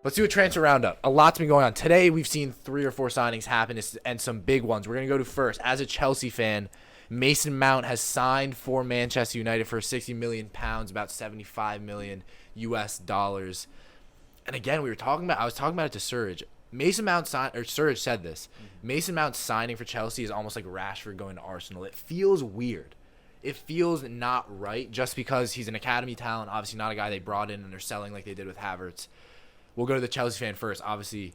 Let's do a transfer roundup. A lot's been going on. Today, we've seen 3 or 4 signings happen and some big ones. We're going to go to first. As a Chelsea fan, Mason Mount has signed for Manchester United for £60 million, about $75 million US dollars. And again, I was talking about it to Serge. Serge said this. Mason Mount signing for Chelsea is almost like Rashford going to Arsenal. It feels weird. It feels not right just because he's an academy talent, obviously not a guy they brought in and they're selling like they did with Havertz. We'll go to the Chelsea fan first. Obviously,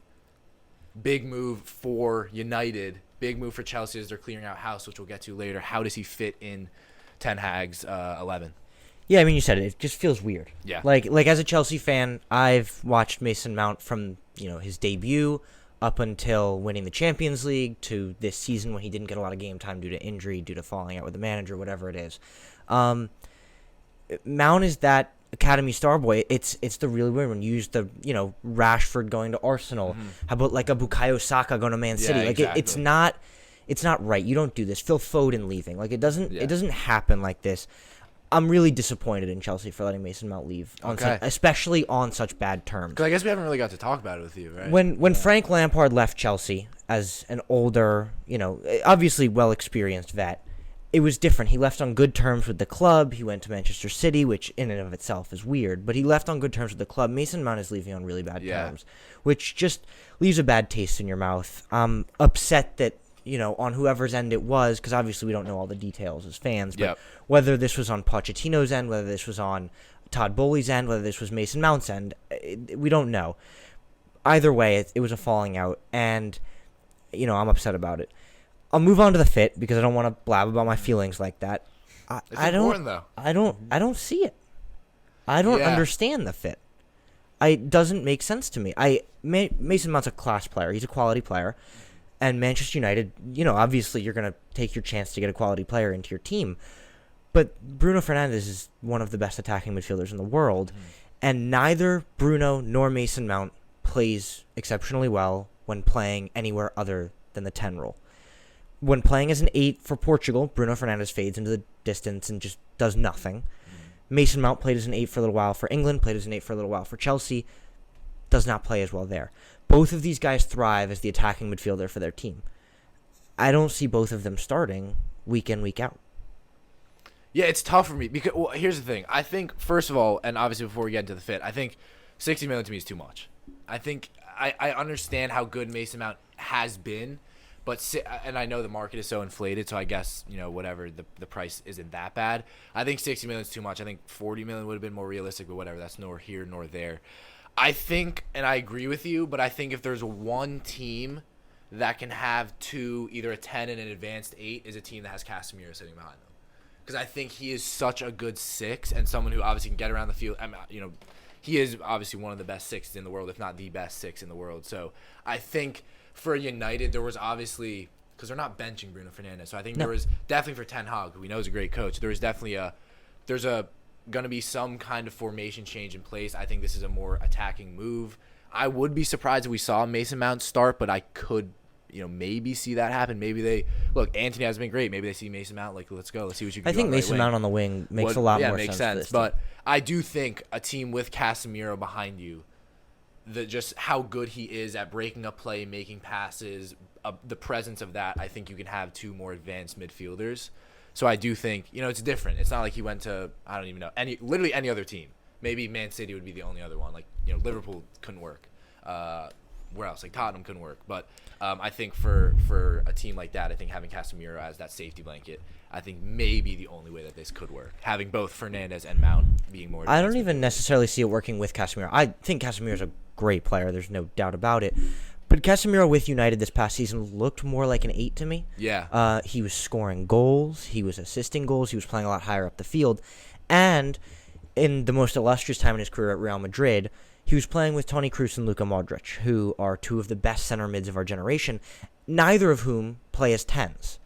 big move for United, big move for Chelsea as they're clearing out house, which we'll get to later. How does he fit in Ten Hag's 11? Yeah, I mean, you said it. It just feels weird. Yeah. Like as a Chelsea fan, I've watched Mason Mount from his debut up until winning the Champions League to this season when he didn't get a lot of game time due to injury, due to falling out with the manager, whatever it is. Mount is that academy star boy. It's the really weird one. You use the Rashford going to Arsenal. How about like a Bukayo Saka going to Man City? Like exactly. It's not right. You don't do this. Phil Foden leaving. Like it doesn't happen like this. I'm really disappointed in Chelsea for letting Mason Mount leave, especially on such bad terms. Because I guess we haven't really got to talk about it with you, right? When Frank Lampard left Chelsea as an older, obviously well-experienced vet, it was different. He left on good terms with the club. He went to Manchester City, which in and of itself is weird, but he left on good terms with the club. Mason Mount is leaving on really bad terms, which just leaves a bad taste in your mouth. I'm upset that on whoever's end it was, because obviously we don't know all the details as fans, but whether this was on Pochettino's end, whether this was on Todd Bowley's end, whether this was Mason Mount's end, we don't know. Either way, it was a falling out, and I'm upset about it. I'll move on to the fit because I don't want to blab about my feelings like that. I don't see it. I don't understand the fit. It doesn't make sense to me. Mason Mount's a class player. He's a quality player. And Manchester United, obviously you're going to take your chance to get a quality player into your team. But Bruno Fernandes is one of the best attacking midfielders in the world. And neither Bruno nor Mason Mount plays exceptionally well when playing anywhere other than the 10 role. When playing as an 8 for Portugal, Bruno Fernandes fades into the distance and just does nothing. Mason Mount played as an 8 for a little while for England, played as an 8 for a little while for Chelsea, does not play as well there. Both of these guys thrive as the attacking midfielder for their team. I don't see both of them starting week in, week out. Yeah, it's tough for me because here's the thing. I think first of all, and obviously before we get into the fit, I think 60 million to me is too much. I think I understand how good Mason Mount has been, and I know the market is so inflated, so I guess whatever the price isn't that bad. I think 60 million is too much. I think 40 million would have been more realistic, but whatever. That's nor here nor there. I think, and I agree with you, but I think if there's one team that can have either a 10 and an advanced 8, is a team that has Casemiro sitting behind them. Because I think he is such a good 6 and someone who obviously can get around the field. He is obviously one of the best 6s in the world, if not the best 6 in the world. So I think for United, there was obviously, because they're not benching Bruno Fernandes, so I think there was definitely for Ten Hag, who we know is a great coach, there's going to be some kind of formation change in place. I think this is a more attacking move. I would be surprised if we saw Mason Mount start, but I could, maybe see that happen. Maybe Antony has been great. Maybe they see Mason Mount, let's go. Let's see what you can do. I think Mason Mount on the wing makes a lot more makes sense. But I do think a team with Casemiro behind you, just how good he is at breaking up play, making passes, the presence of that, I think you can have 2 more advanced midfielders. So I do think, it's different. It's not like he went to, I don't even know, literally any other team. Maybe Man City would be the only other one. Liverpool couldn't work. Where else? Tottenham couldn't work. But I think for a team like that, I think having Casemiro as that safety blanket, I think maybe the only way that this could work. Having both Fernandes and Mount being more. I don't even necessarily see it working with Casemiro. I think Casemiro's a great player. There's no doubt about it. But Casemiro with United this past season looked more like an 8 to me. Yeah. He was scoring goals. He was assisting goals. He was playing a lot higher up the field. And in the most illustrious time in his career at Real Madrid, he was playing with Toni Kroos and Luka Modric, who are 2 of the best center mids of our generation, neither of whom play as 10s.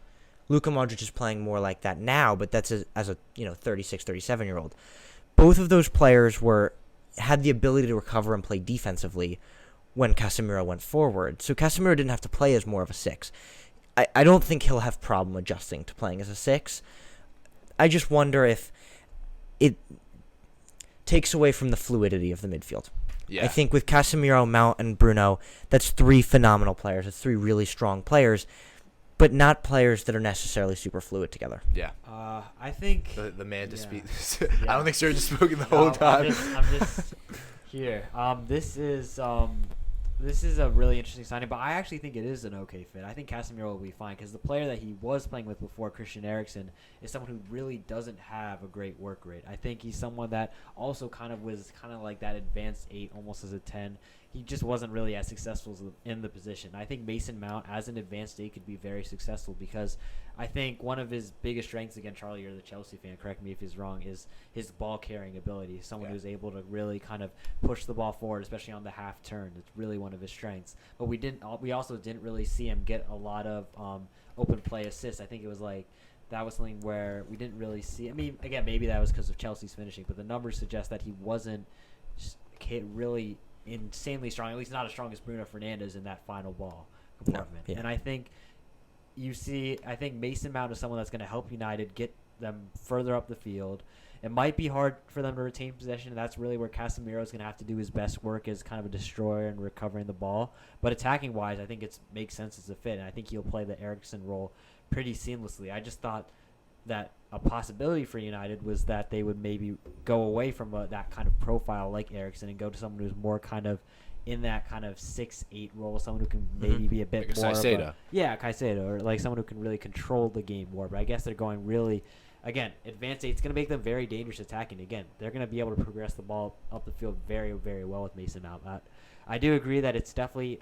Luka Modric is playing more like that now, but that's as a 36, 37-year-old. Both of those players had the ability to recover and play defensively when Casemiro went forward. So Casemiro didn't have to play as more of a 6. I don't think he'll have problem adjusting to playing as a 6. I just wonder if it takes away from the fluidity of the midfield. Yeah. I think with Casemiro, Mount, and Bruno, that's 3 phenomenal players. It's 3 really strong players, but not players that are necessarily super fluid together. Yeah. I think The man to Yeah. speak. Yeah. I don't think Serge has spoken the No, whole time. I'm just here. This is a really interesting signing, but I actually think it is an okay fit. I think Casemiro will be fine because the player that he was playing with before, Christian Eriksen, is someone who really doesn't have a great work rate. I think he's someone that also was like that advanced 8, almost as a 10. He just wasn't really as successful in the position. I think Mason Mount, as an advanced 8, could be very successful because I think one of his biggest strengths, again, Charlie, you're the Chelsea fan, correct me if he's wrong, is his ball carrying ability. Someone who's able to really kind of push the ball forward, especially on the half turn. It's really one of his strengths. But we also didn't really see him get a lot of open play assists. I think it was like that was something where we didn't really see. I mean, again, maybe that was because of Chelsea's finishing, but the numbers suggest that he wasn't really insanely strong, at least not as strong as Bruno Fernandes in that final ball compartment. No, yeah. And I think Mason Mount is someone that's going to help United get them further up the field. It might be hard for them to retain possession, and that's really where Casemiro is going to have to do his best work as kind of a destroyer and recovering the ball. But attacking-wise, I think it makes sense as a fit, and I think he'll play the Eriksen role pretty seamlessly. I just thought that a possibility for United was that they would maybe go away from that kind of profile like Eriksen and go to someone who's more kind of in that kind of 6-8 role, someone who can maybe be a bit Like a more Caicedo. Caicedo, or like someone who can really control the game more. But I guess they're going really, again, advanced 8. It's going to make them very dangerous attacking. Again, they're going to be able to progress the ball up the field very, very well with Mason Mount. I do agree that it's definitely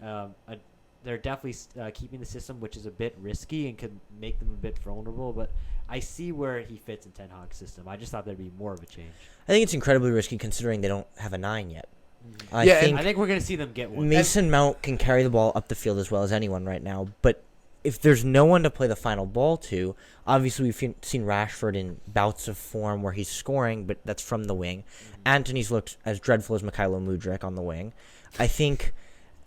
they're definitely keeping the system, which is a bit risky and could make them a bit vulnerable. But I see where he fits in Ten Hag's system. I just thought there'd be more of a change. I think it's incredibly risky considering they don't have a 9 yet. I Yeah, think I think we're going to see them get one. Mason Mount can carry the ball up the field as well as anyone right now, but if there's no one to play the final ball to, obviously we've seen Rashford in bouts of form where he's scoring, but that's from the wing. Antony's looked as dreadful as Mykhailo Mudryk on the wing. I think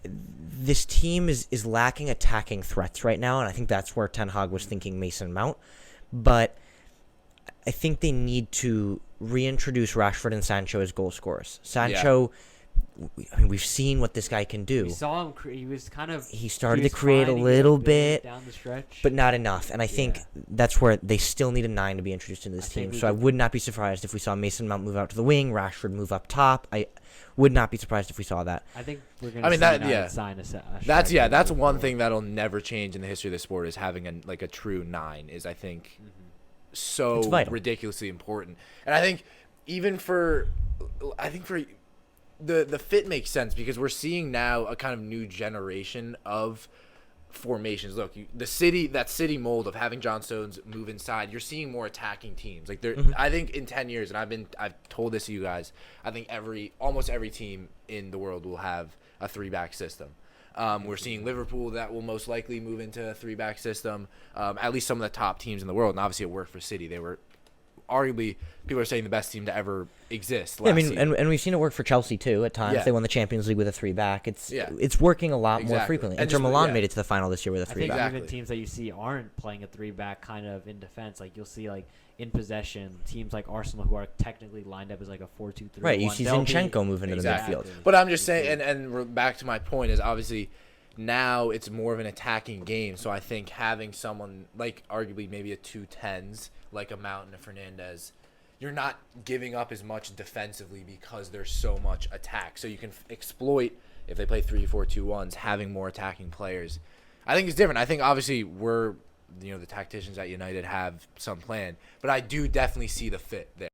this team is lacking attacking threats right now, and I think that's where Ten Hag was thinking Mason Mount. But I think they need to reintroduce Rashford and Sancho as goal scorers. Sancho, I mean, we've seen what this guy can do. We saw him. He was kind of. He started was to create a finding little bit bit, down the stretch, but not enough. And I think that's where they still need a 9 to be introduced into this team. So I would not be surprised if we saw Mason Mount move out to the wing, Rashford move up top. I would not be surprised if we saw that. I think we're going I to mean, sign a That's striker that's moving one forward. thing that'll never change in the history of the sport is having a true 9 is I think so It's vital. ridiculously important. And I think even for the fit makes sense because we're seeing now a kind of new generation of formations. Look, that city mold of having John Stones move inside, you're seeing more attacking teams. Like I think in 10 years, and I've told this to you guys, I think almost every team in the world will have a 3-back system. We're seeing Liverpool that will most likely move into a 3-back system. At least some of the top teams in the world, and obviously it worked for City. They were arguably, people are saying, the best team to ever exist. Yeah, I mean, season. and we've seen it work for Chelsea too at times. Yeah. They won the Champions League with a 3-back. It's Yeah. it's working a lot more Exactly. frequently. And Inter just- Milan yeah. made it to the final this year with a I think 3-back. even teams that you see aren't playing a 3-back kind of in defense. Like you'll see like in possession teams like Arsenal who are technically lined up as like a 4-2-3. Right, you see Zinchenko move into Exactly. the midfield. But I'm just saying, and we're back to my point is obviously now it's more of an attacking game. So I think having someone like arguably maybe a 2-10s like a Mount and a Fernandez, you're not giving up as much defensively because there's so much attack. So you can exploit, if they play 3-4-2-1s, having more attacking players. I think it's different. I think obviously the tacticians at United have some plan, but I do definitely see the fit there.